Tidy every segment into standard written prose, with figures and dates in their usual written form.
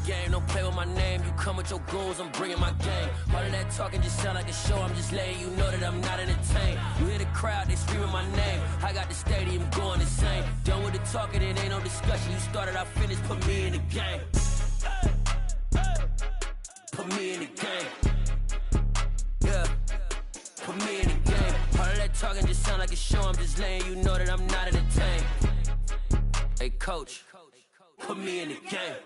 game, don't play with my name. You come with your goons, I'm bringing my game. All of that talking just sound like a show, I'm just letting you know that I'm not entertained. You hear the crowd, they screaming my name. I got the stadium going insane. Done with the talking, it ain't no discussion. You started, I finished, put me in the game. Put me in the game. Yeah. Put me in the game. All of that talking just sound like a show, I'm just letting you know that I'm not entertained. Hey coach, put me in the game.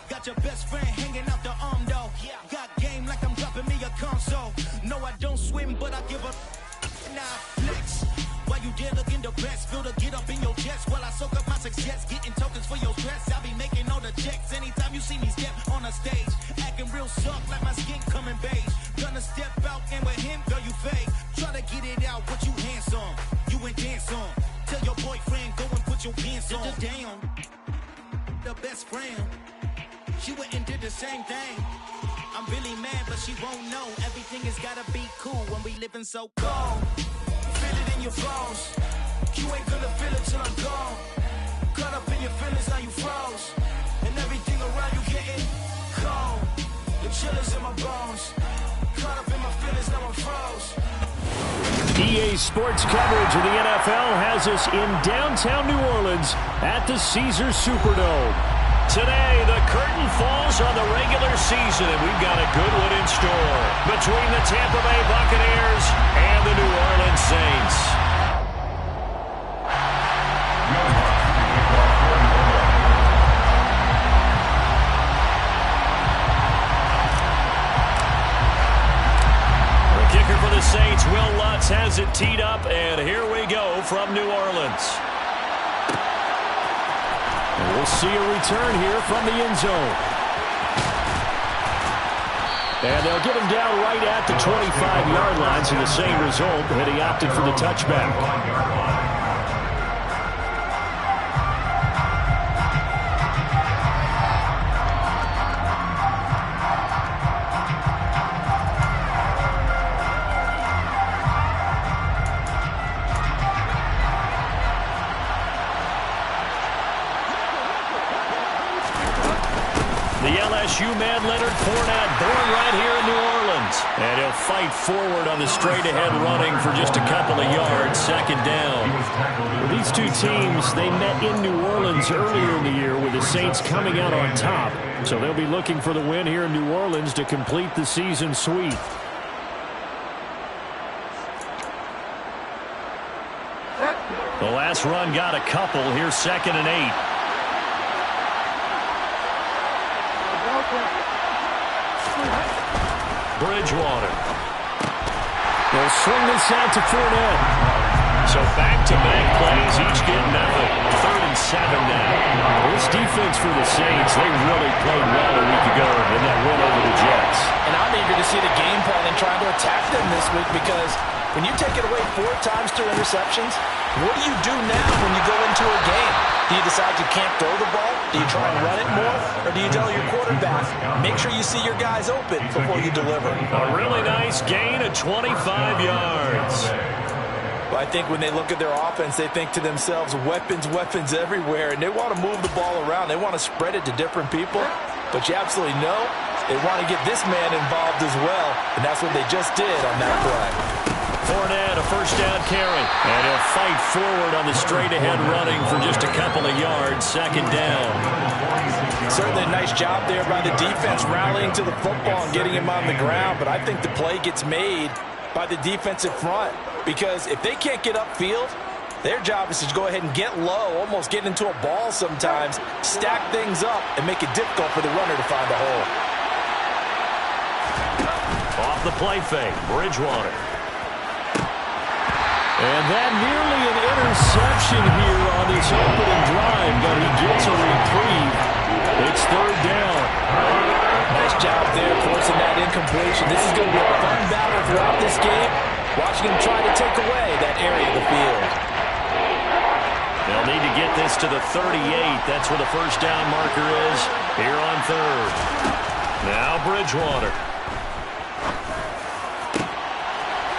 Got your best friend hanging out the arm though. Got game like I'm dropping me a console. No, I don't swim, but I give a nah flex. While you there looking the best, feel the get up in your chest while I soak up my success, getting tokens for your stress. I be making all the checks anytime you see me step on a stage, acting real soft like my skin coming beige. Gonna step out and with him, girl, you fake. Try to get it out, but you handsome. You ain't dance on. Tell your boyfriend go and put your pants on. Down, the best friend. She went and did the same thing. I'm really mad, but she won't know. Everything has gotta be cool when we living so cold. Feel it in your bones. You ain't gonna feel it till I'm gone. Caught up in your feelings, now you froze. And everything around you getting cold. The chillers in my bones. Caught up in my feelings, now I'm froze. EA Sports coverage of the NFL has us in downtown New Orleans at the Caesars Superdome. Today, the curtain falls on the regular season, and we've got a good one in store between the Tampa Bay Buccaneers and the New Orleans Saints. The kicker for the Saints, Will Lutz, has it teed up, and here we go from New Orleans. And we'll see a return here from the end zone. And they'll get him down right at the 25-yard line, so the same result, but he opted for the touchback. LSU man Leonard Fournette, born right here in New Orleans. And he'll fight forward on the straight-ahead running for just a couple of yards, second down. Well, these two teams, they met in New Orleans earlier in the year with the Saints coming out on top. So they'll be looking for the win here in New Orleans to complete the season sweep. The last run got a couple. Here's 2nd and 8. Bridgewater. They'll swing this out to Fournette. So back-to-back plays, each get nothing. 3rd and 7 now. This defense for the Saints, they really played well a week ago in that win over the Jets. And I'm eager to see the game plan and trying to attack them this week, because when you take it away 4 times through interceptions, what do you do now when you go into a game? Do you decide you can't throw the ball? Do you try and run it more? Or do you tell your quarterback, make sure you see your guys open before you deliver? A really nice gain of 25 yards. Well, I think when they look at their offense, they think to themselves, weapons, weapons everywhere. And they want to move the ball around. They want to spread it to different people. But you absolutely know they want to get this man involved as well. And that's what they just did on that play. Fournette, a first down carry. And he'll fight forward on the straight-ahead running for just a couple of yards, second down. Certainly a nice job there by the defense rallying to the football and getting him on the ground. But I think the play gets made by the defensive front, because if they can't get upfield, their job is to go ahead and get low, almost get into a ball sometimes, stack things up, and make it difficult for the runner to find a hole. Off the play fake, Bridgewater. And that nearly an interception here on this opening drive, but he gets a reprieve. It's 3rd down. Nice job there forcing that incompletion. This is going to be a fun battle throughout this game. watching him try to take away that area of the field. They'll need to get this to the 38. That's where the first down marker is here on third. Now Bridgewater.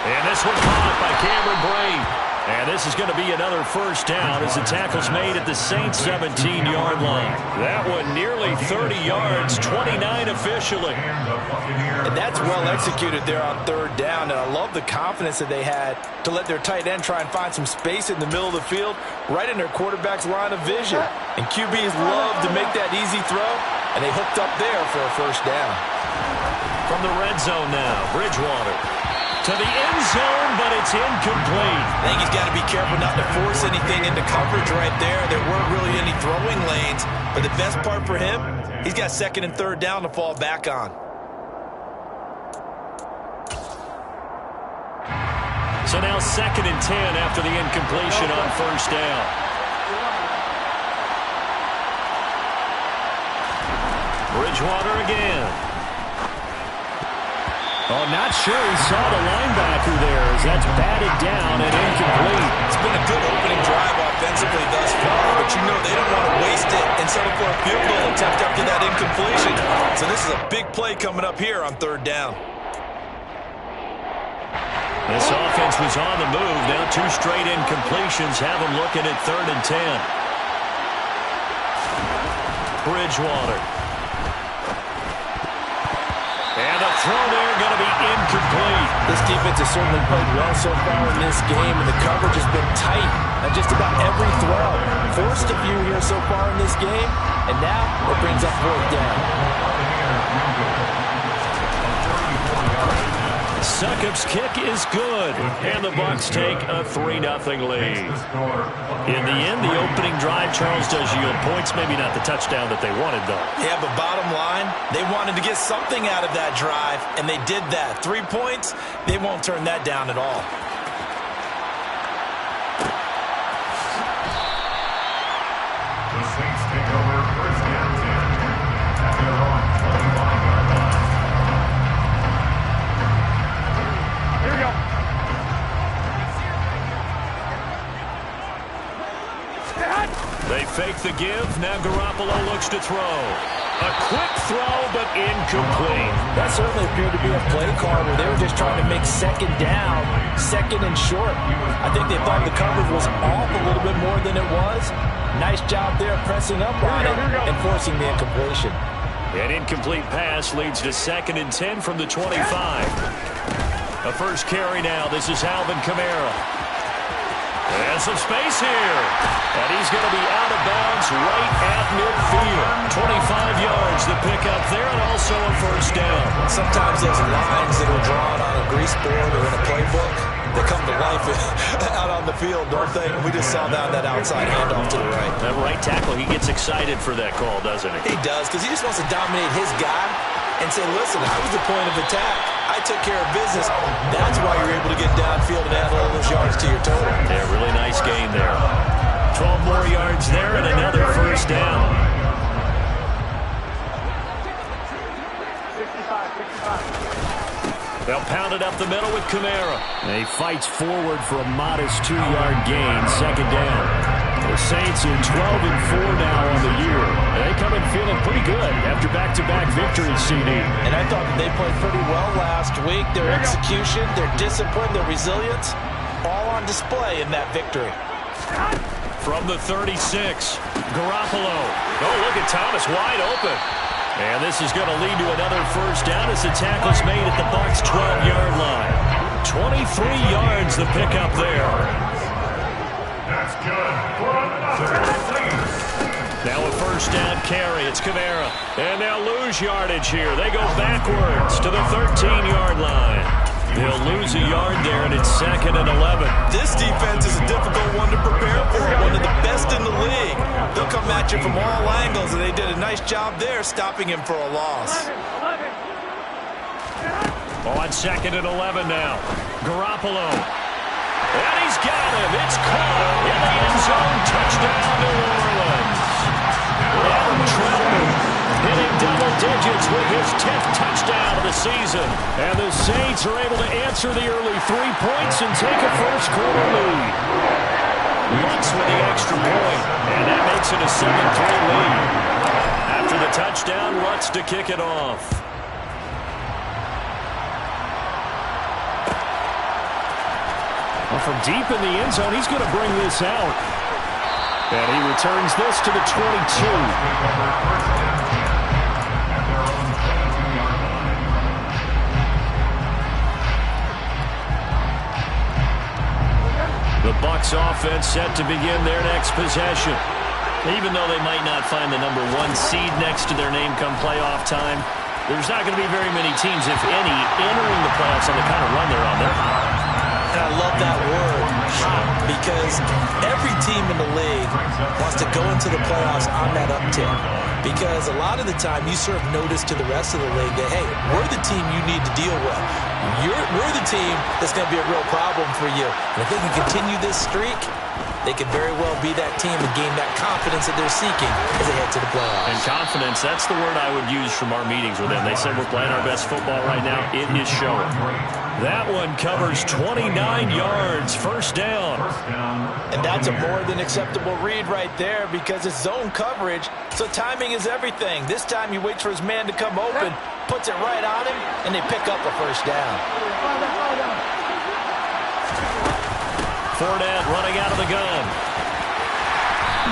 And this one caught by Cameron Brate. And this is going to be another first down as the tackle's made at the Saints' 17-yard line. That one nearly 30 yards, 29 officially. And that's well executed there on third down. And I love the confidence that they had to let their tight end try and find some space in the middle of the field, right in their quarterback's line of vision. And QBs love to make that easy throw, and they hooked up there for a first down. From the red zone now, Bridgewater. To the end zone, but it's incomplete. I think he's got to be careful not to force anything into coverage right there. There weren't really any throwing lanes. But the best part for him, he's got second and third down to fall back on. So now 2nd and 10 after the incompletion on first down. Bridgewater again. Oh, not sure he saw the linebacker there as that's batted down and incomplete. It's been a good opening drive offensively thus far, but you know they don't want to waste it and settle for a field goal attempt after that incompletion. So this is a big play coming up here on third down. This offense was on the move. Now 2 straight incompletions have them looking at 3rd and 10. Bridgewater. And a throw there going to be incomplete. This defense has certainly played well so far in this game, and the coverage has been tight on just about every throw. Forced a few here so far in this game, and now it brings up 4th down. Succop's kick is good, and the Bucs take a 3-0 lead. In the end, the opening drive, Charles, does yield points. Maybe not the touchdown that they wanted, though. Yeah, but bottom line, they wanted to get something out of that drive, and they did that. 3 points, they won't turn that down at all. The Saints take over first and 10 at their own 21-yard line. Here we go. They fake the give. Now Garoppolo looks to throw. A quick throw, but incomplete. That certainly appeared to be a play call where they were just trying to make second down, second and short. I think they thought the coverage was off a little bit more than it was. Nice job there pressing up on it and forcing the incompletion. An incomplete pass leads to 2nd and 10 from the 25. A first carry now. This is Alvin Kamara. And some space here. And he's going to be out of bounds right at midfield. 25 yards to pick up there, and also a first down. Sometimes those lines that are drawn on a grease board or in a playbook, they come to life out on the field, don't they? We just saw that outside handoff to the right. That right tackle, he gets excited for that call, doesn't he? He does, because he just wants to dominate his guy and say, listen, I was the point of attack. I took care of business. That's why you're able to get downfield and add all those yards to your total. Yeah, really nice gain there. 12 more yards there and another first down. 65. They'll pound it up the middle with Kamara. And he fights forward for a modest 2-yard gain, 2nd down. The Saints are 12-4 now on the year. They come in feeling pretty good after back-to-back victories, CD. And I thought that they played pretty well last week. Their execution, their discipline, their resilience, all on display in that victory. From the 36, Garoppolo. Oh, look at Thomas wide open. And this is going to lead to another first down as the tackle's made at the Bucs' 12-yard line. 23 yards the pickup there. That's good for another Saints. Now a first down carry. It's Kamara. And they'll lose yardage here. They go backwards to the 13-yard line. They'll lose a yard there, and it's 2nd and 11. This defense is a difficult one to prepare for. One of the best in the league. They'll come at you from all angles, and they did a nice job there stopping him for a loss. On 2nd and 11 now. Garoppolo. And he's got him. It's caught in the end zone. Touchdown, New Orleans. Adam Troutman hitting double digits with his 10th touchdown of the season. And the Saints are able to answer the early 3 points and take a first-quarter lead. Lutz with the extra point, and that makes it a 7-3 lead. After the touchdown, Lutz to kick it off. Well, from deep in the end zone, he's going to bring this out. And he returns this to the 22. The Bucs offense set to begin their next possession. Even though they might not find the number 1 seed next to their name come playoff time, there's not going to be very many teams, if any, entering the playoffs on the kind of run they're on. They're hot. And I love that word, hot, because every team in the league wants to go into the playoffs on that uptick. Because a lot of the time you serve notice to the rest of the league that, hey, we're the team you need to deal with. We're the team that's going to be a real problem for you. And if they can continue this streak, they could very well be that team and gain that confidence that they're seeking as they head to the playoffs. And confidence, that's the word I would use from our meetings with them. They said we're playing our best football right now. It is showing. That one covers 29 yards, first down. And that's a more than acceptable read right there because it's zone coverage, so timing is everything. This time he waits for his man to come open, puts it right on him, and they pick up a first down. Fournette running out of the gun.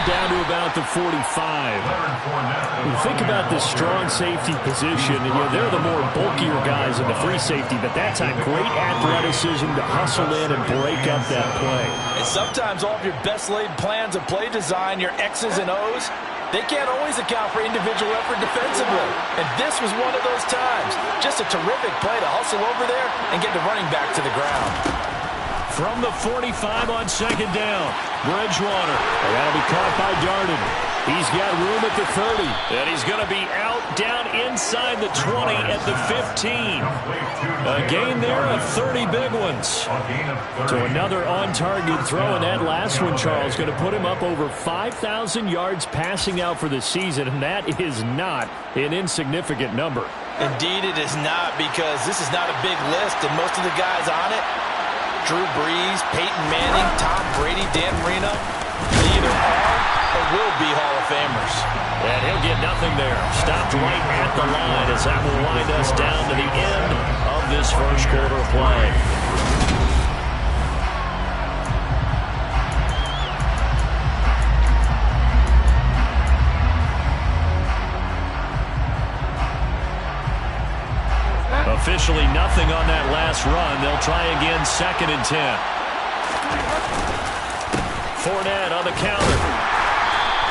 Down to about the 45. You think about this strong safety position, and they're the more bulkier guys in the free safety, but that time great athleticism to hustle in and break up that play. And sometimes all of your best laid plans of play design, your X's and O's, they can't always account for individual effort defensively. And this was one of those times. Just a terrific play to hustle over there and get the running back to the ground. From the 45 on second down, Bridgewater. That'll be caught by Darden. He's got room at the 30. And he's going to be out down inside the 20 at the 15. A gain there of 30 big ones. To another on-target throw, and that last one, Charles, going to put him up over 5,000 yards passing out for the season, and that is not an insignificant number. Indeed it is not, because this is not a big list, and most of the guys on it, Drew Brees, Peyton Manning, Tom Brady, Dan Marino, they either are or will be Hall of Famers. And he'll get nothing there. Stopped right at the line as that will wind us down to the end of this first quarter play. Officially nothing on that last run. They'll try again, 2nd and 10. Fournette on the counter.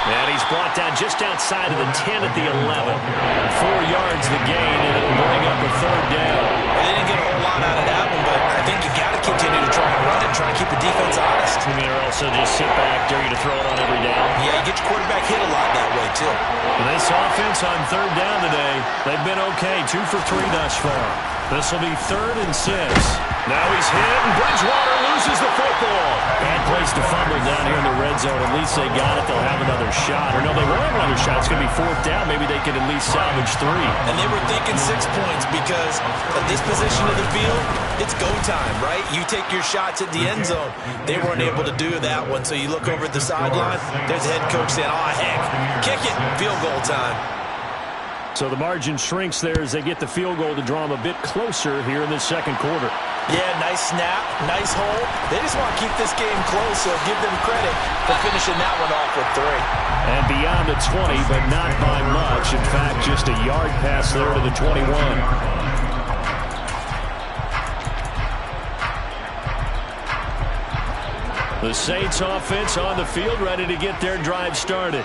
And he's brought down just outside of the 10 at the 11. 4 yards the gain, and it'll bring up a 3rd down. They didn't get a whole lot out of that one, but I think you got to continue to try and run it, try and keep the defense honest. You mean, or also just sit back, dare you to throw it on every down? Yeah, you get your quarterback hit a lot that way, too. And this offense on 3rd down today, they've been okay, 2 for 3 thus far. This will be 3rd and 6. Now he's hit, and Bridgewater loses the football. Bad place to fumble down here in the red zone. At least they got it. They'll have another shot. Or no, they won't have another shot. It's going to be 4th down. Maybe they can at least salvage 3. And they were thinking 6 points because at this position of the field, it's go time, right? You take your shots at the end zone. They weren't able to do that one. So you look over at the sideline, there's the head coach saying, oh, heck, kick it, field goal time. So the margin shrinks there as they get the field goal to draw them a bit closer here in the second quarter. Yeah, nice snap, nice hold. They just want to keep this game close, so give them credit for finishing that one off with 3. And beyond the 20, but not by much. In fact, just a yard pass there to the 21. The Saints offense on the field, ready to get their drive started.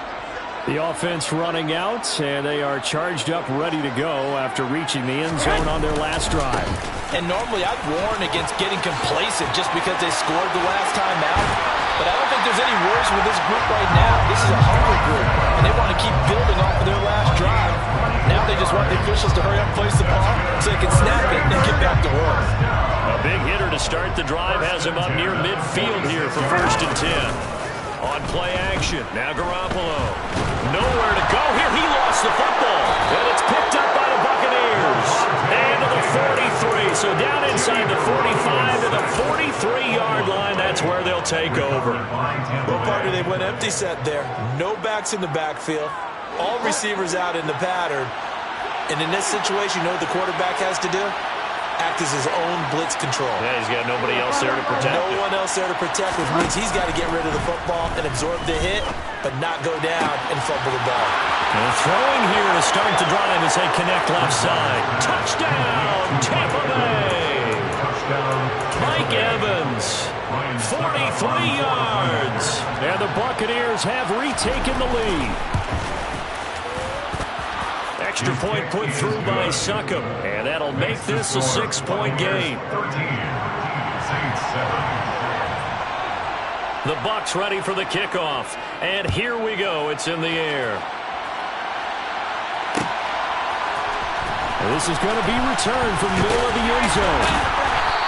The offense running out, and they are charged up, ready to go after reaching the end zone on their last drive. And normally I'd warn against getting complacent just because they scored the last time out. But I don't think there's any worse with this group right now. This is a hungry group, and they want to keep building off of their last drive. Now they just want the officials to hurry up and place the ball so they can snap it and get back to work. A big hitter to start the drive has him up near midfield here for 1st and 10. On play action, now Garoppolo. Nowhere to go here. He lost the football. And it's picked up by the Buccaneers. And to the where they'll take over. Well, partner, they went empty set there. No backs in the backfield. All receivers out in the pattern. And in this situation, you know what the quarterback has to do? Act as his own blitz control. Yeah, he's got nobody else there to protect him. No one else there to protect, which means he's got to get rid of the football and absorb the hit, but not go down and fumble the ball. And throwing here to start the drive as they connect left side. Touchdown, Tampa Bay! Mike Evans, 43 yards. And the Buccaneers have retaken the lead. Extra point put through by Succop, and that'll make this a 6-point game. The Bucs ready for the kickoff, and here we go. It's in the air. This is going to be returned from the middle of the end zone.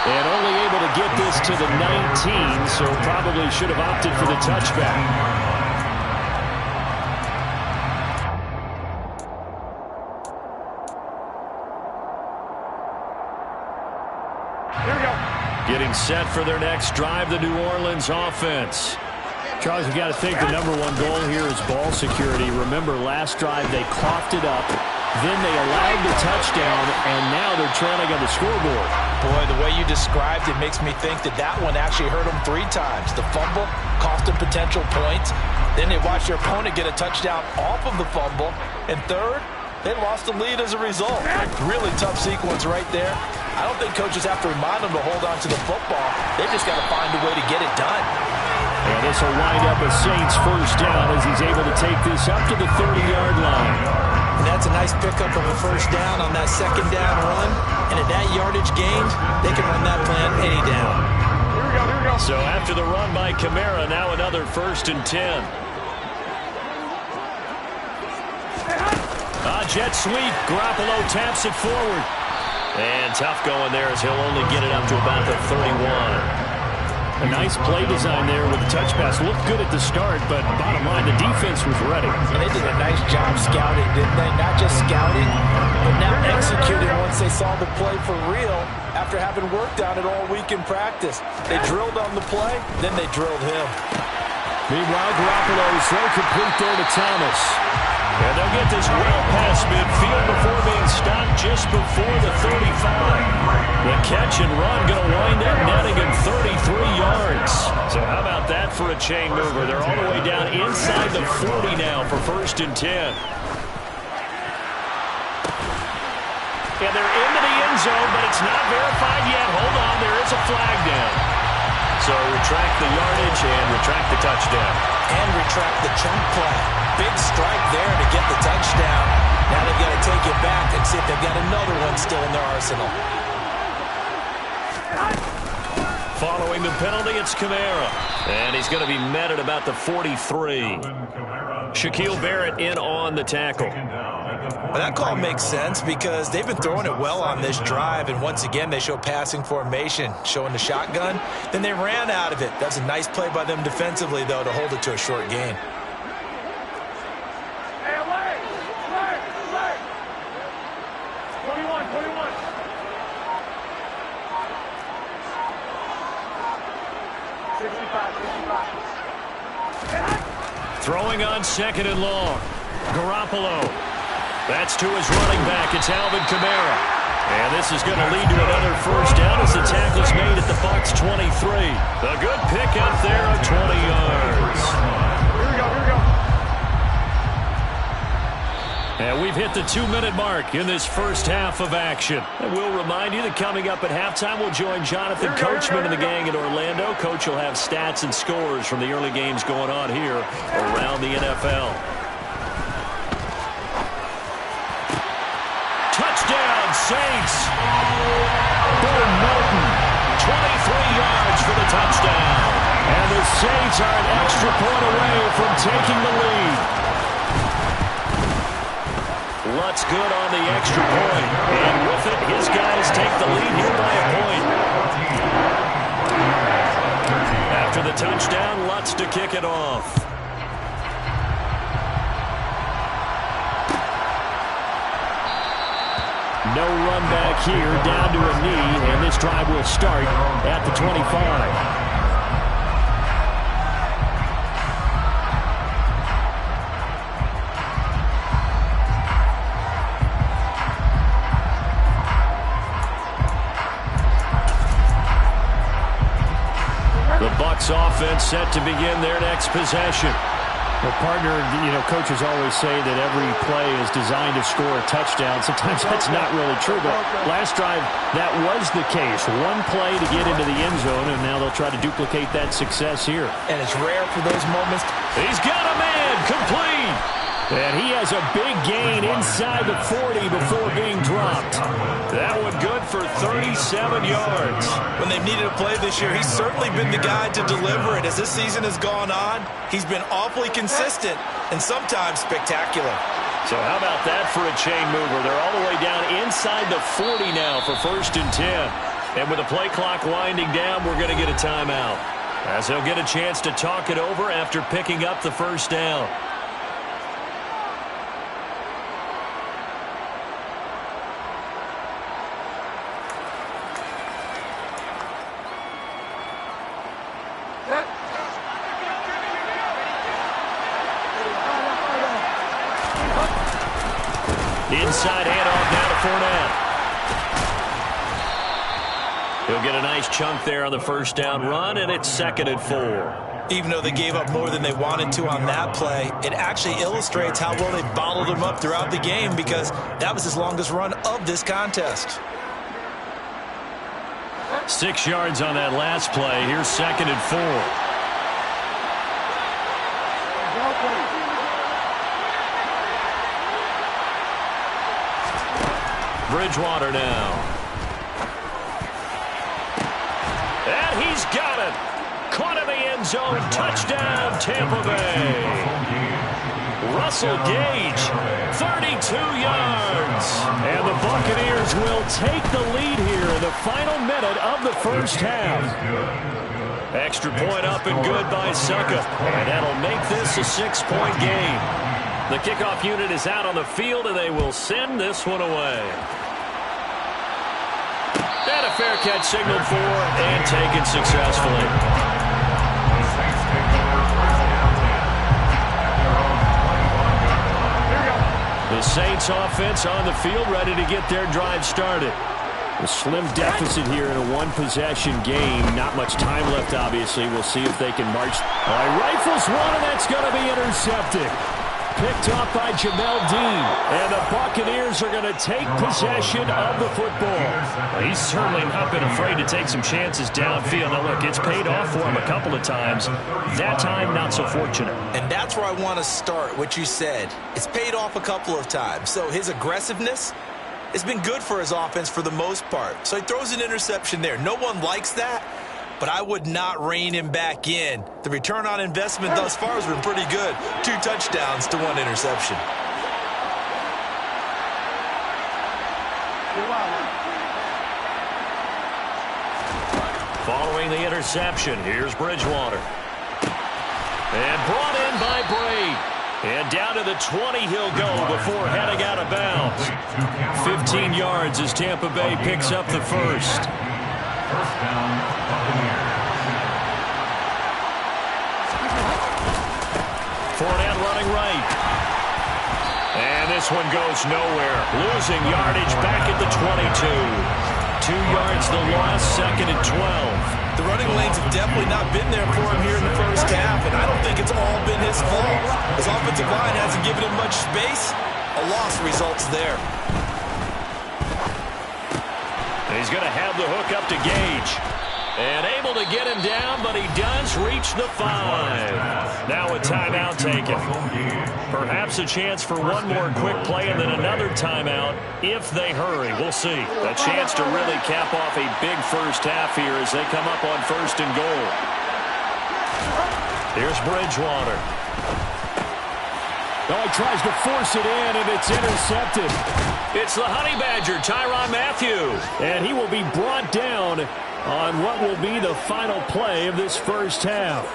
And only able to get this to the 19, so probably should have opted for the touchback. Getting set for their next drive, the New Orleans offense. Charles, you've got to think the #1 goal here is ball security. Remember, last drive they coughed it up, then they allowed the touchdown, and now they're trailing on the scoreboard. Boy, the way you described it makes me think that one actually hurt them 3 times. The fumble cost them potential points. Then they watched their opponent get a touchdown off of the fumble. And third, they lost the lead as a result. Really tough sequence right there. I don't think coaches have to remind them to hold on to the football. They just got to find a way to get it done. And this will wind up a Saints first down as he's able to take this up to the 30-yard line. And that's a nice pickup of a first down on that second down run. And at that yardage gained, they can run that plan any down. Here we go. So after the run by Kamara, now another 1st and 10. Jet sweep. Garoppolo taps it forward. And tough going there as he'll only get it up to about the 31. A nice play design there with the touch pass. Looked good at the start, but bottom line, the defense was ready. And they did a nice job scouting, didn't they? Not just scouting, but now executing once they saw the play for real after having worked on it all week in practice. They drilled on the play, then they drilled him. Meanwhile, Garoppolo's throw complete there to Thomas. And they'll get this well past midfield before being stopped just before the 35. The catch and run going to wind up netting him 33 yards. So how about that for a chain mover? They're all the way down inside the 40 now for 1st and 10. And they're into the end zone, but it's not verified yet. Hold on, there is a flag down. So retract the yardage and retract the touchdown. And retract the chunk play. Big strike there to get the touchdown. Now they've got to take it back and see if they've got another one still in their arsenal. Following the penalty, it's Kamara. And he's going to be met at about the 43. Shaquille Barrett in on the tackle. Well, that call makes sense because they've been throwing it well on this drive, and once again they show passing formation, showing the shotgun. Then they ran out of it. That's a nice play by them defensively, though, to hold it to a short gain. Throwing on 2nd and long. Garoppolo. That's to his running back. It's Alvin Kamara. And this is going to lead to another first down as the tackle's made at the Bucs 23. A good pickup there of 20 yards. Here we go. And we've hit the 2-minute mark in this first half of action. And we'll remind you that coming up at halftime, we'll join Jonathan Coachman and the gang in Orlando. Coach will have stats and scores from the early games going on here around the NFL. Touchdown, Saints. Boom, Norton. 23 yards for the touchdown. And the Saints are an extra point away from taking the lead. Lutz good on the extra point. And with it, his guys take the lead here by a point. After the touchdown, Lutz to kick it off. No run back here, down to a knee, and this drive will start at the 25. Bucs offense set to begin their next possession. Well, partner, coaches always say that every play is designed to score a touchdown. Sometimes that's not really true, but last drive, that was the case. One play to get into the end zone, and now they'll try to duplicate that success here. And it's rare for those moments. He's got a man, complete. And he has a big gain inside the 40 before being dropped. That one good for 37 yards. When they've needed a play this year, he's certainly been the guy to deliver it. As this season has gone on, he's been awfully consistent and sometimes spectacular. So how about that for a chain mover? They're all the way down inside the 40 now for 1st and 10. And with the play clock winding down, we're going to get a timeout, as they'll get a chance to talk it over after picking up the first down. Inside handoff now to Fournette. He'll get a nice chunk there on the first down run, and it's 2nd and 4. Even though they gave up more than they wanted to on that play, it actually illustrates how well they bottled them up throughout the game, because that was his longest run of this contest. 6 yards on that last play. Here's 2nd and 4. Bridgewater now. And he's got it. Caught in the end zone. Touchdown, Tampa Bay. Russell Gage, 32 yards. And the Buccaneers will take the lead here in the final minute of the first half. Extra point up and good by Succa. And that'll make this a 6-point game. The kickoff unit is out on the field, and they will send this one away. And a fair catch signaled for and taken successfully. The Saints offense on the field, ready to get their drive started. A slim deficit here in a one-possession game. Not much time left, obviously. We'll see if they can march. All right, rifles one, and that's going to be intercepted. Picked off by Jamel Dean. And the Buccaneers are going to take possession of the football. He's certainly not been afraid to take some chances downfield. Now, look, it's paid off for him a couple of times. That time, not so fortunate. And that's where I want to start, what you said. It's paid off a couple of times. So his aggressiveness has been good for his offense for the most part. So he throws an interception there. No one likes that, but I would not rein him back in. The return on investment thus far has been pretty good. 2 touchdowns to 1 interception. Following the interception, here's Bridgewater. And brought in by Braid. And down to the 20 he'll go before heading out of bounds. 15 yards as Tampa Bay picks up the first. First down, Buccaneers. Fournette running right. And this one goes nowhere. Losing yardage back at the 22. 2 yards the loss, 2nd and 12. The running lanes have definitely not been there for him here in the first half, and I don't think it's all been his fault. His offensive line hasn't given him much space. A loss results there. And he's going to have the hook up to Gage. And able to get him down, but he does reach the 5. Now a timeout taken. Perhaps a chance for one more quick play and then another timeout if they hurry. We'll see. A chance to really cap off a big first half here as they come up on 1st and goal. Here's Bridgewater. Oh, he tries to force it in, and it's intercepted. It's the Honey Badger, Tyrann Mathieu. And he will be brought down on what will be the final play of this first half.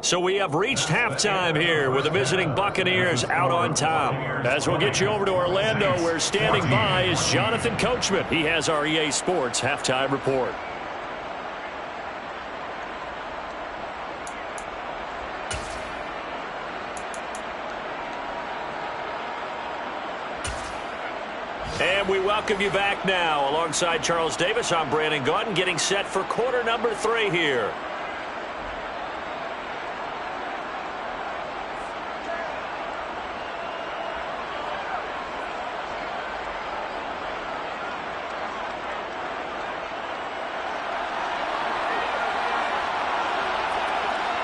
So we have reached halftime here with the visiting Buccaneers out on top. As we'll get you over to Orlando, where standing by is Jonathan Coachman. He has our EA Sports halftime report. And we welcome you back now. Alongside Charles Davis, I'm Brandon Gaudin, getting set for quarter number 3 here.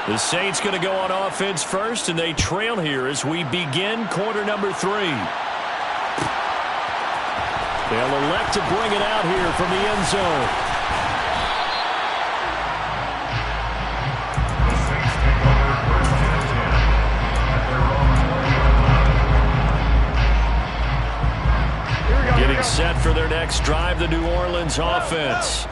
The Saints going to go on offense first, and they trail here as we begin quarter number 3. They'll elect to bring it out here from the end zone. The Saints take over first and 10 at their own 40-yard line. Getting set for their next drive, the New Orleans offense.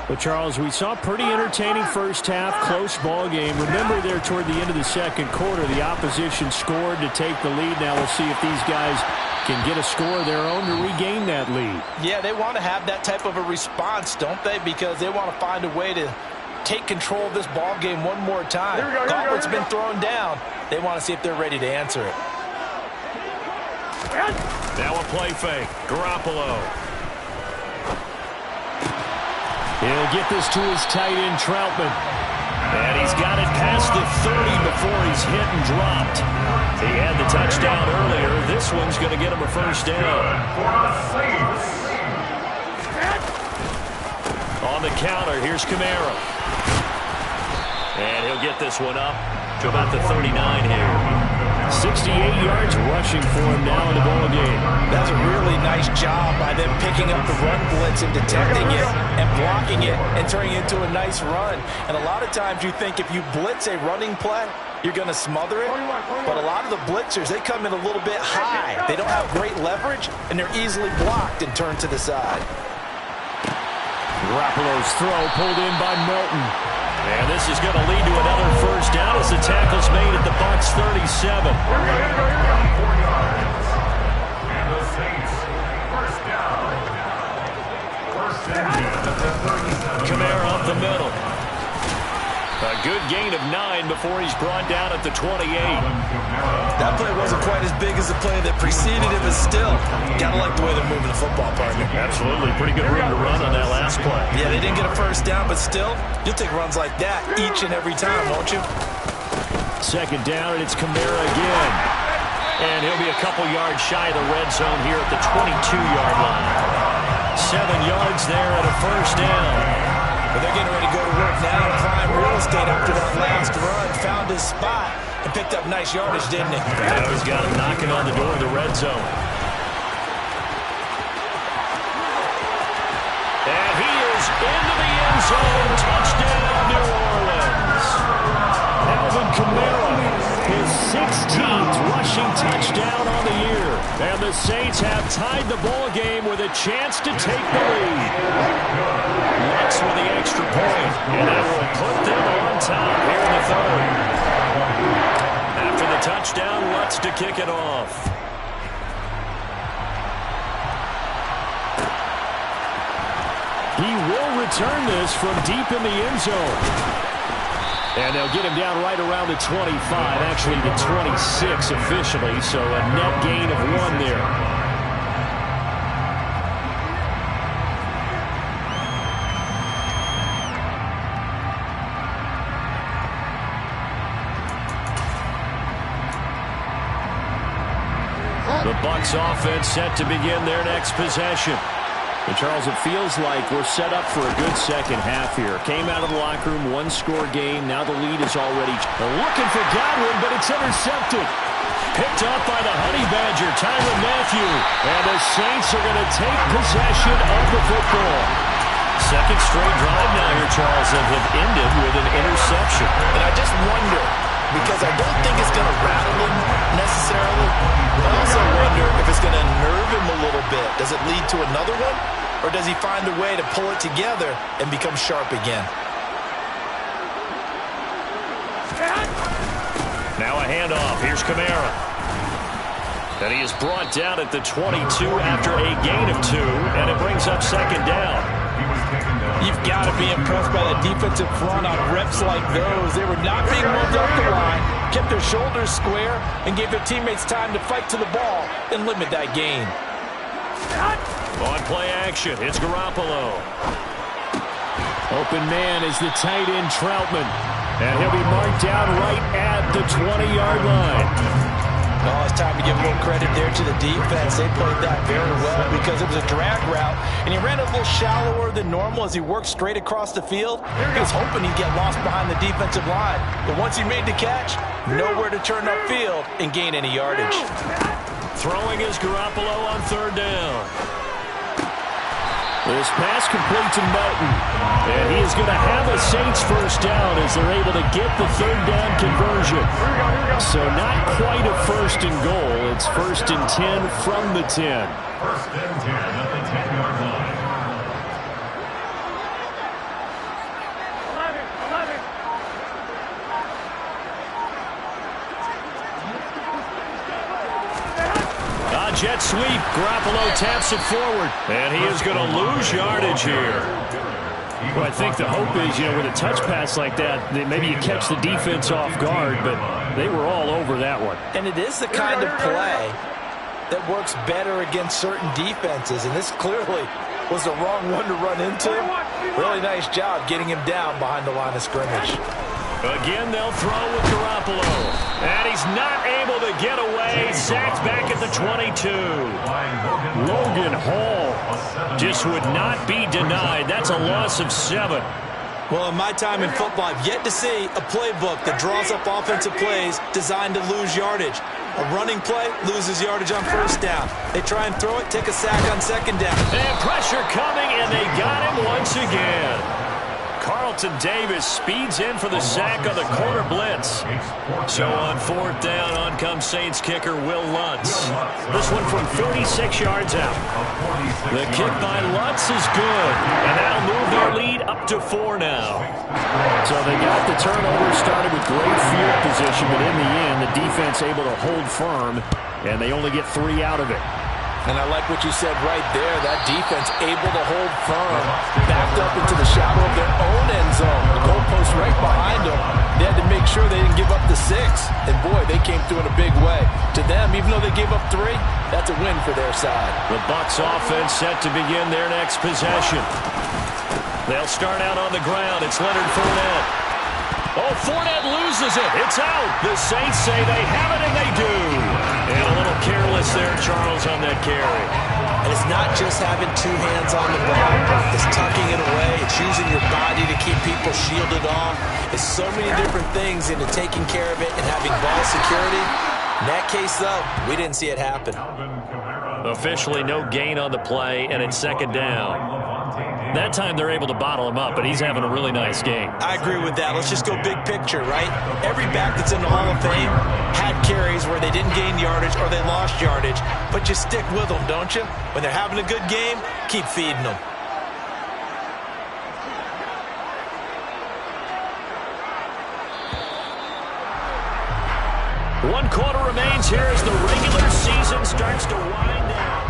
But, Charles, we saw pretty entertaining first half, close ball game. Remember there toward the end of the second quarter, the opposition scored to take the lead. Now we'll see if these guys can get a score of their own to regain that lead. Yeah, they want to have that type of a response, don't they? Because they want to find a way to take control of this ball game one more time. Gauntlet's been thrown down. They want to see if they're ready to answer it. Now a play fake. Garoppolo. He'll get this to his tight end, Troutman. And he's got it past the 30 before he's hit and dropped. He had the touchdown earlier. This one's going to get him a first down. On the counter, here's Kamara. And he'll get this one up to about the 39 here. 68 yards rushing for him now in the ball game. That's a really nice job by them picking up the run blitz and detecting it and blocking it and turning it into a nice run. And a lot of times you think if you blitz a running play, you're going to smother it. But a lot of the blitzers, they come in a little bit high. They don't have great leverage, and they're easily blocked and turned to the side. Garoppolo's throw pulled in by Melton. And this is going to lead to another first down as the tackle's made at the Bucs 37. And the Saints, first down. First and 10 at the 37. Kamara up the middle. A good gain of 9 before he's brought down at the 28. That play wasn't quite as big as the play that preceded it, but still, gotta like the way they're moving the football, partner. Absolutely. Pretty good room to run on that last play. Yeah, they didn't get a first down, but still, you'll take runs like that each and every time, won't you? Second down, and it's Kamara again. And he'll be a couple yards shy of the red zone here at the 22-yard line. 7 yards there and a first down. But they're getting ready to go to work now in prime real estate after that last run. Found his spot and picked up nice yardage, didn't he? Now he's got him knocking on the door of the red zone. And he is into the end zone. Touchdown, New Orleans. Alvin Kamara, his 16th rushing touchdown on the year. And the Saints have tied the ball game with a chance to take the lead. Next with the extra point. And that will put them on top here in the third. After the touchdown, Lutz to kick it off. He will return this from deep in the end zone. And they'll get him down right around the 25, actually the 26 officially, so a net gain of 1 there. The Bucs offense set to begin their next possession. And Charles, it feels like we're set up for a good second half here. Came out of the locker room, 1-score game. Now the lead is already looking for Godwin, but it's intercepted. Picked up by the Honey Badger, Tyrann Mathieu. And the Saints are going to take possession of the football. Second straight drive now here, Charles, and have ended with an interception. And I just wonder, because I don't think it's going to rattle him necessarily, but I also wonder if it's going to nerve him a little bit. Does it lead to another one? Or does he find a way to pull it together and become sharp again? Now a handoff. Here's Kamara. And he is brought down at the 22 after a gain of 2, and it brings up second down. You've got to be impressed by the defensive front on reps like those. They were not being moved up the line, kept their shoulders square, and gave their teammates time to fight to the ball and limit that gain. On play action, it's Garoppolo. Open man is the tight end Troutman. And he'll be marked down right at the 20-yard line. Oh, it's time to give a little credit there to the defense. They played that very well because it was a drag route, and he ran a little shallower than normal as he worked straight across the field. He was hoping he'd get lost behind the defensive line, but once he made the catch, nowhere to turn upfield and gain any yardage. Throwing is Garoppolo on third down. This pass complete to Melton. And he is going to have a Saints first down as they're able to get the third down conversion. So not quite a first and goal. It's first and 10 from the 10. First and 10 at the 10-yard line. Jet sweep. Garoppolo taps it forward. And he is going to lose yardage here. Well, I think the hope is, with a touch pass like that, maybe you catch the defense off guard, but they were all over that one. And it is the kind of play that works better against certain defenses, and this clearly was the wrong one to run into. Really nice job getting him down behind the line of scrimmage. Again, they'll throw with Garoppolo. And he's not able to get away. Sacked back at the 22. Logan Hall just would not be denied. That's a loss of 7. Well, in my time in football, I've yet to see a playbook that draws up offensive plays designed to lose yardage. A running play loses yardage on first down. They try and throw it, take a sack on second down. And pressure coming, and they got him once again. Carlton Davis speeds in for the sack on the corner blitz. So on fourth down, on comes Saints kicker Will Lutz. This one from 36 yards out. The kick by Lutz is good, and that'll move their lead up to 4 now. So they got the turnover started with great field position, but in the end, the defense able to hold firm, and they only get 3 out of it. And I like what you said right there. That defense able to hold firm, backed up into the shadow of their own end zone. The goalpost right behind them. They had to make sure they didn't give up the 6. And, boy, they came through in a big way. To them, even though they gave up 3, that's a win for their side. The Bucs offense set to begin their next possession. They'll start out on the ground. It's Leonard Fournette. Oh, Fournette loses it. It's out. The Saints say they have it, and they do. And a little careless there, Charles, on that carry. And it's not just having 2 hands on the ball. It's tucking it away. It's using your body to keep people shielded off. It's so many different things into taking care of it and having ball security. In that case, though, we didn't see it happen. Officially no gain on the play, and it's second down. That time they're able to bottle him up, but he's having a really nice game. I agree with that. Let's just go big picture, right? Every back that's in the Hall of Fame had carries where they didn't gain yardage or they lost yardage, but you stick with them, don't you? When they're having a good game, keep feeding them. One quarter remains here as the regular season starts to wind down.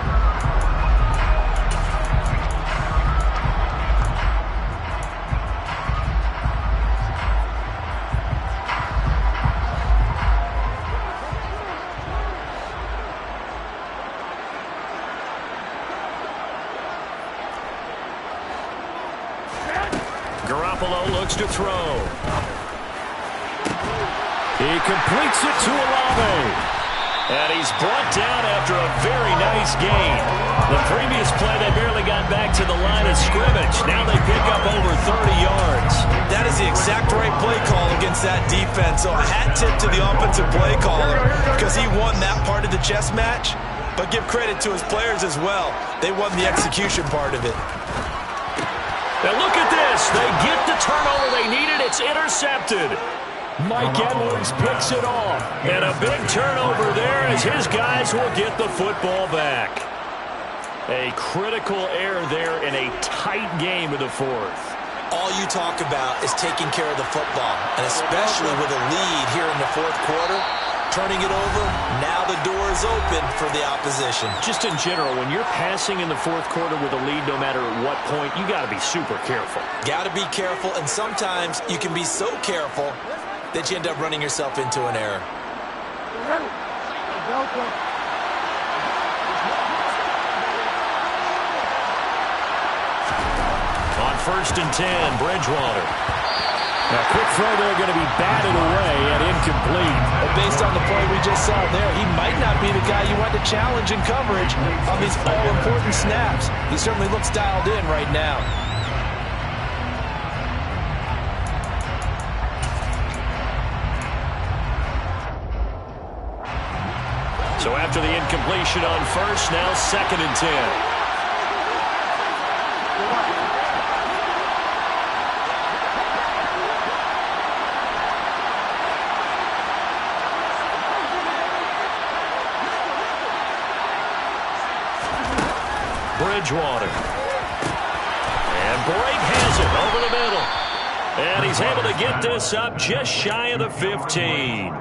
Garoppolo looks to throw. He completes it to Olave. And he's brought down after a very nice gain. The previous play, they barely got back to the line of scrimmage. Now they pick up over 30 yards. That is the exact right play call against that defense. So a hat tip to the offensive play caller because he won that part of the chess match. But give credit to his players as well. They won the execution part of it. Now look at this. They get the turnover they needed. It's intercepted. Mike Edwards picks it off. And a big turnover there as his guys will get the football back. A critical error there in a tight game in the fourth. All you talk about is taking care of the football, and especially with a lead here in the fourth quarter, turning it over, now the door is open for the opposition. Just in general, when you're passing in the fourth quarter with a lead, no matter at what point, you got to be super careful. Got to be careful, and sometimes you can be so careful that you end up running yourself into an error. first and 10. Bridgewater. A quick throw there going to be batted away and incomplete. Well, based on the play we just saw there, he might not be the guy you want to challenge in coverage on these all-important snaps. He certainly looks dialed in right now. So after the incompletion on first, now second and 10. Bridgewater. And Brake has it over the middle. And he's able to get this up just shy of the 15.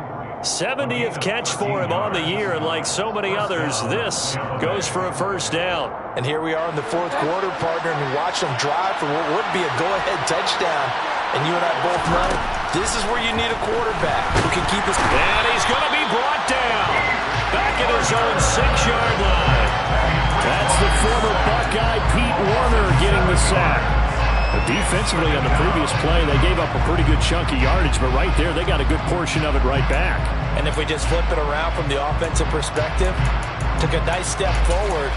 70th catch for him on the year, and like so many others, this goes for a first down. And here we are in the fourth quarter, partner, and we watch them drive for what would be a go-ahead touchdown. And you and I both know this is where you need a quarterback who can keep his... And he's going to be brought down back at his own 6-yard line. That's the former Buckeye Pete Warner getting the sack. Defensively on the previous play, they gave up a pretty good chunk of yardage, but right there, they got a good portion of it right back. And if we just flip it around from the offensive perspective, took a nice step forward,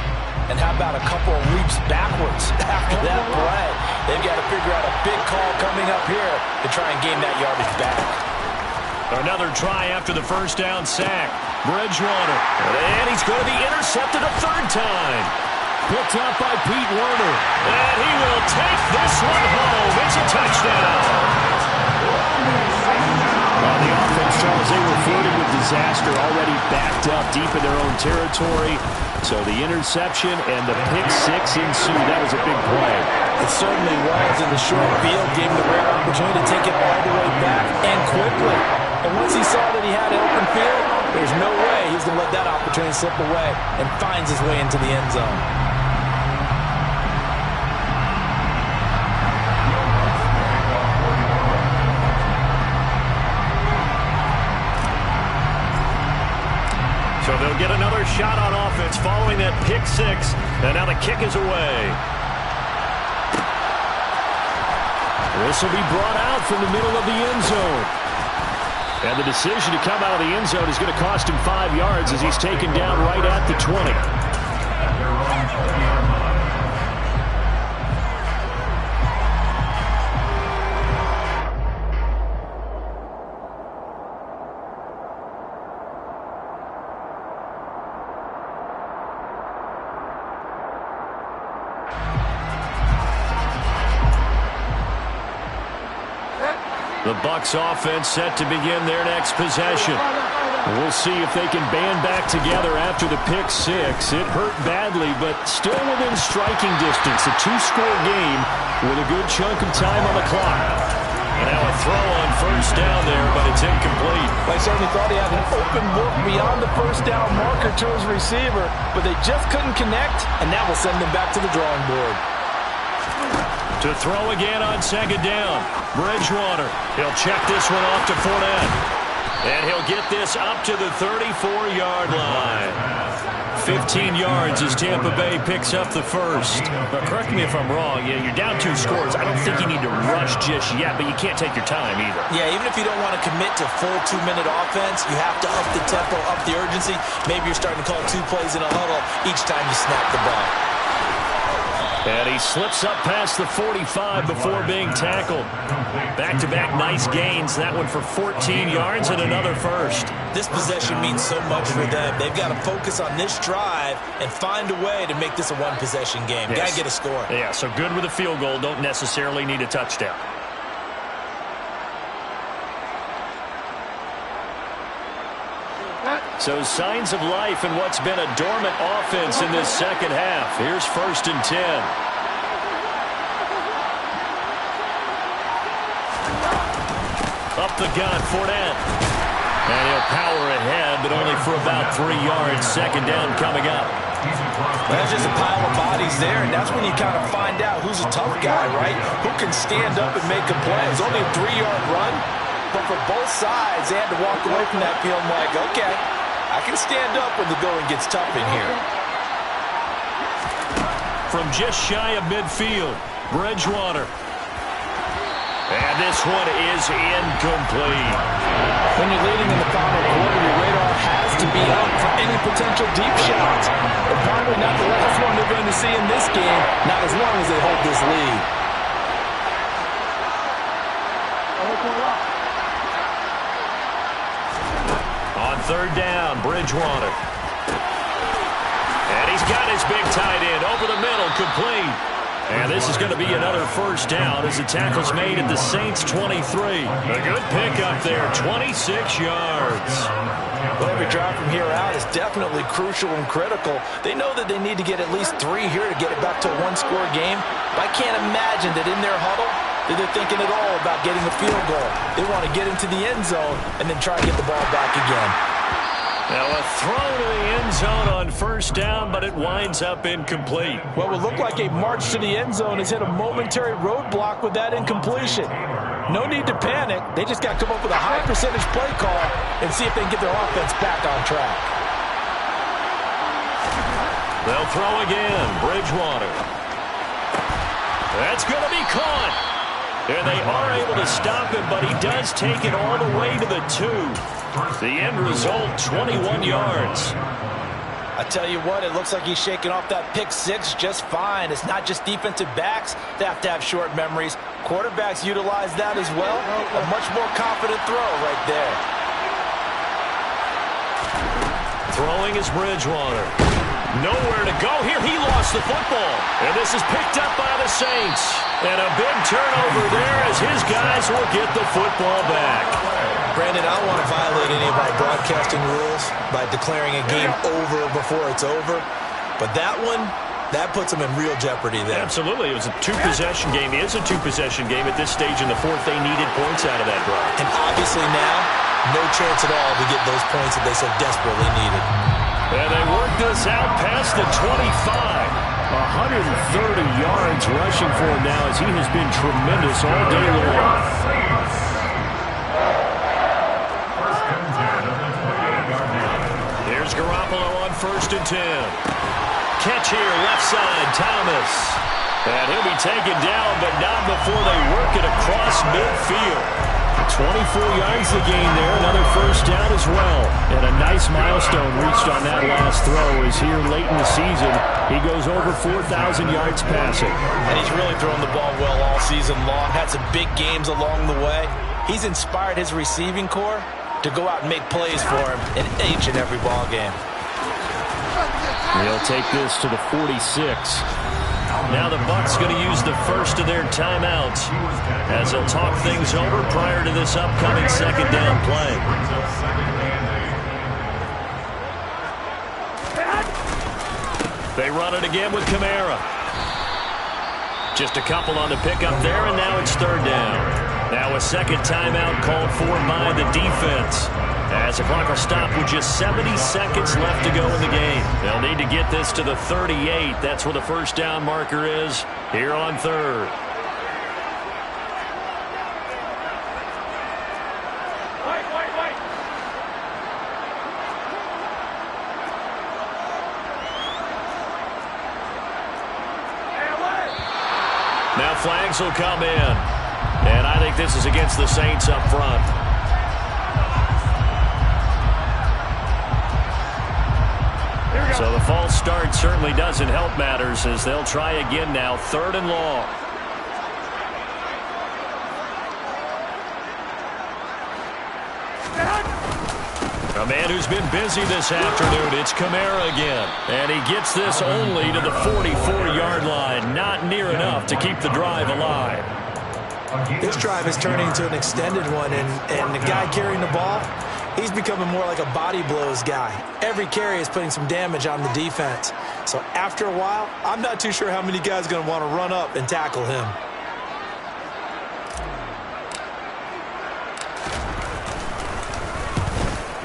and how about a couple of leaps backwards after that play? They've got to figure out a big call coming up here to try and gain that yardage back. Another try after the first down sack. Bridgewater. And he's going to be intercepted a third time. Picked up by Pete Warner. And he will take this one home. It's a touchdown. On the offense, Charles, they were flirting with disaster, already backed up deep in their own territory. So the interception and the pick six ensue. That was a big play. It certainly was, in the short field gave him the rare opportunity to take it all the way back and quickly. And once he saw that he had an open field, there's no way he's going to let that opportunity slip away, and finds his way into the end zone. So they'll get another shot on offense following that pick six. And now the kick is away. This will be brought out from the middle of the end zone. And the decision to come out of the end zone is going to cost him 5 yards as he's taken down right at the 20. The Bucs offense set to begin their next possession. We'll see if they can band back together after the pick six. It hurt badly, but still within striking distance. A 2-score game with a good chunk of time on the clock. And now a throw on first down there, but it's incomplete. I certainly thought he had an open look beyond the first down marker to his receiver, but they just couldn't connect, and that will send them back to the drawing board. To throw again on second down. Bridgewater. He'll check this one off to Fournette. And he'll get this up to the 34-yard line. 15 yards as Tampa Bay picks up the first. But correct me if I'm wrong. Yeah, you're down 2 scores. I don't think you need to rush just yet, but you can't take your time either. Yeah, even if you don't want to commit to full 2-minute offense, you have to up the tempo, up the urgency. Maybe you're starting to call 2 plays in a huddle each time you snap the ball. And he slips up past the 45 before being tackled. Back-to-back nice gains. That one for 14 yards and another first. This possession means so much for them. They've got to focus on this drive and find a way to make this a one-possession game. Yes. Got to get a score. Yeah, so good with a field goal. Don't necessarily need a touchdown. So signs of life in what's been a dormant offense in this second half. Here's first and 10. Up the gut, Fournette. And he'll power ahead, but only for about 3 yards. Second down coming up. There's just a pile of bodies there, and that's when you kind of find out who's a tough guy, right? Who can stand up and make a play. It was only a 3-yard run, but for both sides, they had to walk away from that feeling like, okay, I can stand up when the going gets tough in here. From just shy of midfield, Bridgewater. And this one is incomplete. When you're leading in the final quarter, your radar has to be up for any potential deep shots. But probably not the last one they're going to see in this game, not as long as they hold this lead. On third down, Bridgewater. And he's got his big tight end over the middle, complete. And this is going to be another first down as the tackle's made at the Saints' 23. A good pickup there, 26 yards. Well, every drive from here out is definitely crucial and critical. They know that they need to get at least 3 here to get it back to a one-score game. But I can't imagine that in their huddle that they're thinking at all about getting a field goal. They want to get into the end zone and then try to get the ball back again. Now a throw to the end zone on first down, but it winds up incomplete. Well, it would look like a march to the end zone has hit a momentary roadblock with that incompletion. No need to panic. They just got to come up with a high percentage play call and see if they can get their offense back on track. They'll throw again. Bridgewater. That's going to be caught. And they are able to stop him, but he does take it all the way to the 2. The end result, 21 yards. I tell you what, it looks like he's shaking off that pick 6 just fine. It's not just defensive backs that have to have short memories. Quarterbacks utilize that as well. A much more confident throw right there. Throwing is Bridgewater. Nowhere to go here. He lost the football. And this is picked up by the Saints. And a big turnover there as his guys will get the football back. Brandon, I don't want to violate any of our broadcasting rules by declaring a game over before it's over. But that one, that puts them in real jeopardy there. Absolutely. It was a 2-possession game. It is a 2-possession game at this stage in the fourth. They needed points out of that drive. And obviously now, no chance at all to get those points that they so desperately needed. And they work this out past the 25. 130 yards rushing for him now as he has been tremendous all day long. Here's Garoppolo on 1st and 10. Catch here, left side, Thomas. And he'll be taken down, but not before they work it across midfield. 24 yards to gain there, another first down as well. And a nice milestone reached on that last throw as here late in the season, he goes over 4,000 yards passing. And he's really thrown the ball well all season long, had some big games along the way. He's inspired his receiving corps to go out and make plays for him in each and every ball game. He'll take this to the 46. Now the Bucs going to use the first of their timeouts as they'll talk things over prior to this upcoming second down play. They run it again with Kamara. Just a couple on the pickup there, and now it's third down. Now a second timeout called for by the defense. As the clock will stop with just 70 seconds left to go in the game. They'll need to get this to the 38. That's where the first down marker is here on third. Now flags will come in. And I think this is against the Saints up front. So the false start certainly doesn't help matters as they'll try again now, 3rd and long. A man who's been busy this afternoon, it's Kamara again. And he gets this only to the 44-yard line. Not near enough to keep the drive alive. This drive is turning into an extended one, and the guy carrying the ball, he's becoming more like a body blows guy. Every carry is putting some damage on the defense. So after a while, I'm not too sure how many guys are going to want to run up and tackle him.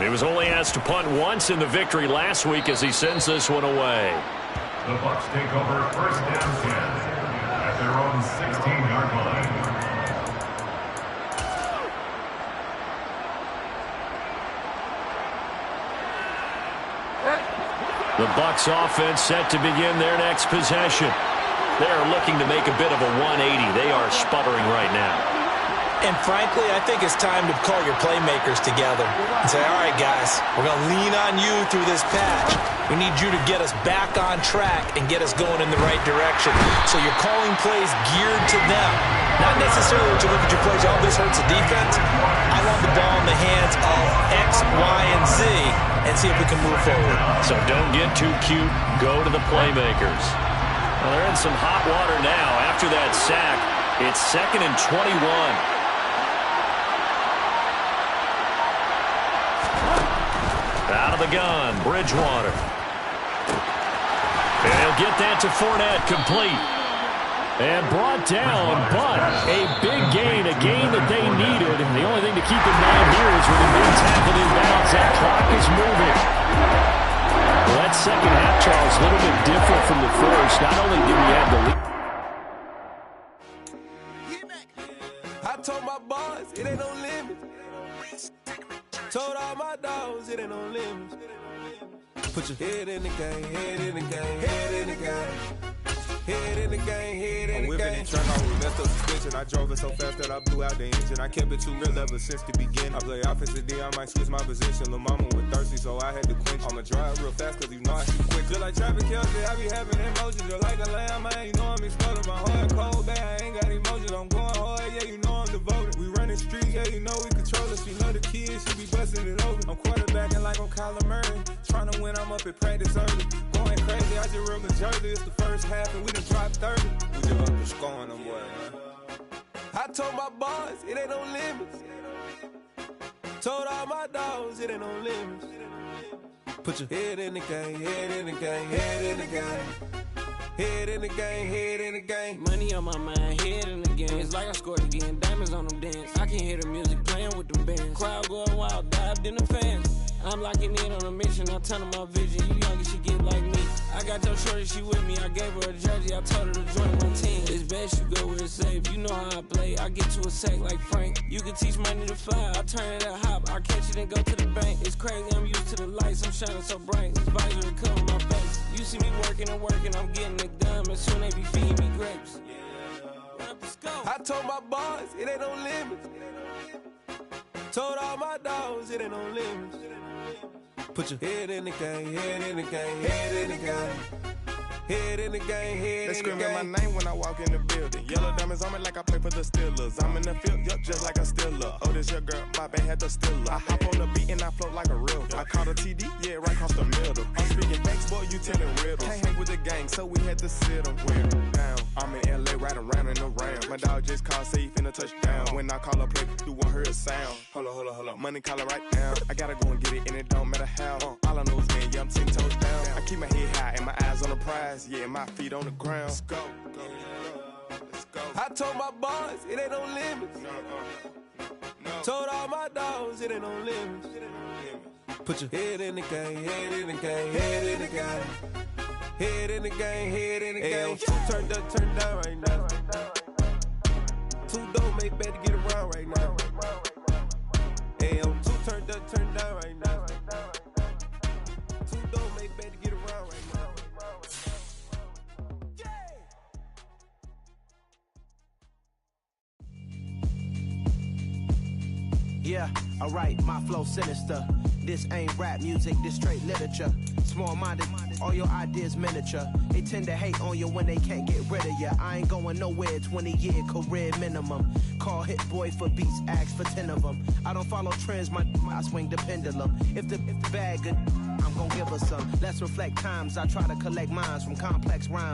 He was only asked to punt once in the victory last week as he sends this one away. The Bucs take over 1st down 10 at their own 16-yard line. The Bucs offense set to begin their next possession. They are looking to make a bit of a 180. They are sputtering right now. And frankly, I think it's time to call your playmakers together and say, all right, guys, we're going to lean on you through this patch. We need you to get us back on track and get us going in the right direction. So you're calling plays geared to them. Not necessarily to look at your plays, oh, this hurts the defense. I want the ball in the hands of X, Y, and Z and see if we can move forward. So don't get too cute. Go to the playmakers. Well, they're in some hot water now. After that sack, it's 2nd and 21. Out of the gun, Bridgewater. And he'll get that to Fournette, complete. And brought down, but a big gain, a gain that they needed. And the only thing to keep in mind here is when the being tackled inbounds, that clock is moving. Well, that second half, Charles, a little bit different from the first. Not only did we have the lead. I told my boys, it ain't no limit. Told all my dogs, it ain't no limits. Put your head in the game, head in the game, head in the game. Head in the game, head in the game. I'm whipping and turn on, we messed up suspension. I drove it so fast that I blew out the engine. I kept it too real ever since the beginning. I play offensive D, I might switch my position. Lil' mama was thirsty, so I had to quench. I'ma drive real fast, cause you know I shoot quick. Just like traffic Kelsey, I be having emotions. Just like a lamb, man, you know I'm exploding. My heart cold, bad, I ain't got emotions. I'm going hard, yeah, you know I'm devoted. We running streets, yeah, you know we control us. You know the kids, she be busting it over. I'm quarterbacking like I'm Kyler Murray. Trying to win, I'm up at practice early. Going crazy, I just real the jersey. It's the first half, and we done dropped 30. We just up to scoring them, boy, man. I told my boys, it ain't no limits. Told all my dogs, it ain't no limits. Put your head in the game, head in the game, head in the game. Head in the game, head in the game. Money on my mind, head in the game. It's like I scored again, diamonds on them dance. I can hear the music playing with them bands. Crowd going wild, dived in the fans. I'm locking in on a mission, I tell her my vision. You young and she get like me. I got your shorty, she with me. I gave her a jersey, I told her to join my team. It's best you go where it's safe. You know how I play. I get to a sack like Frank. You can teach money to fly. I turn it a hop. I catch it and go to the bank. It's crazy, I'm used to the lights. I'm shining so bright. This visor cover my face. You see me working and working. I'm getting it done. And soon they be feeding me grapes. I told my boys, it ain't no limits. Told all my dogs, it ain't no limits. Put your head in the game, head in the game, head in the game. Head in the game, head they in the game. They screaming my name when I walk in the building. Yellow diamonds on me like I play for the Steelers. I'm in the field, yup, just like a Steeler. Oh, this your girl, my band had the Steeler. I hop on the beat and I float like a real. I caught a TD, yeah, right across the middle. I'm speaking facts, boy, you telling riddles. Can't hang with the gang, so we had to sit them down. I'm in LA, riding around and around. My dog just called, say he finna touchdown. When I call a play, you won't hear a sound. Hold up, money caller right now. I gotta go and get it, and it don't matter how. All I know is, man, yeah, I'm 10 toes down. I keep my head high and my eyes on the prize. Yeah, my feet on the ground. Let's go. Let's go. I told my boys, it ain't no limits. No. Told all my dogs, it ain't no limits. Put your head in the game, head in the game, head in the game. Head in the game, head in the game. Two turned up, turned down right now. Two don't make bad to get around right now. Hey, two turned up, turned down right now. Two don't make bad to get around right now. Yeah, alright, my flow sinister. This ain't rap music, this straight literature. Small-minded, all your ideas miniature. They tend to hate on you when they can't get rid of you. I ain't going nowhere, 20-year career minimum. Call Hit Boy for beats, ask for 10 of them. I don't follow trends, I swing the pendulum. If the bag good, I'm gonna give her some. Let's reflect times, I try to collect minds from complex rhymes.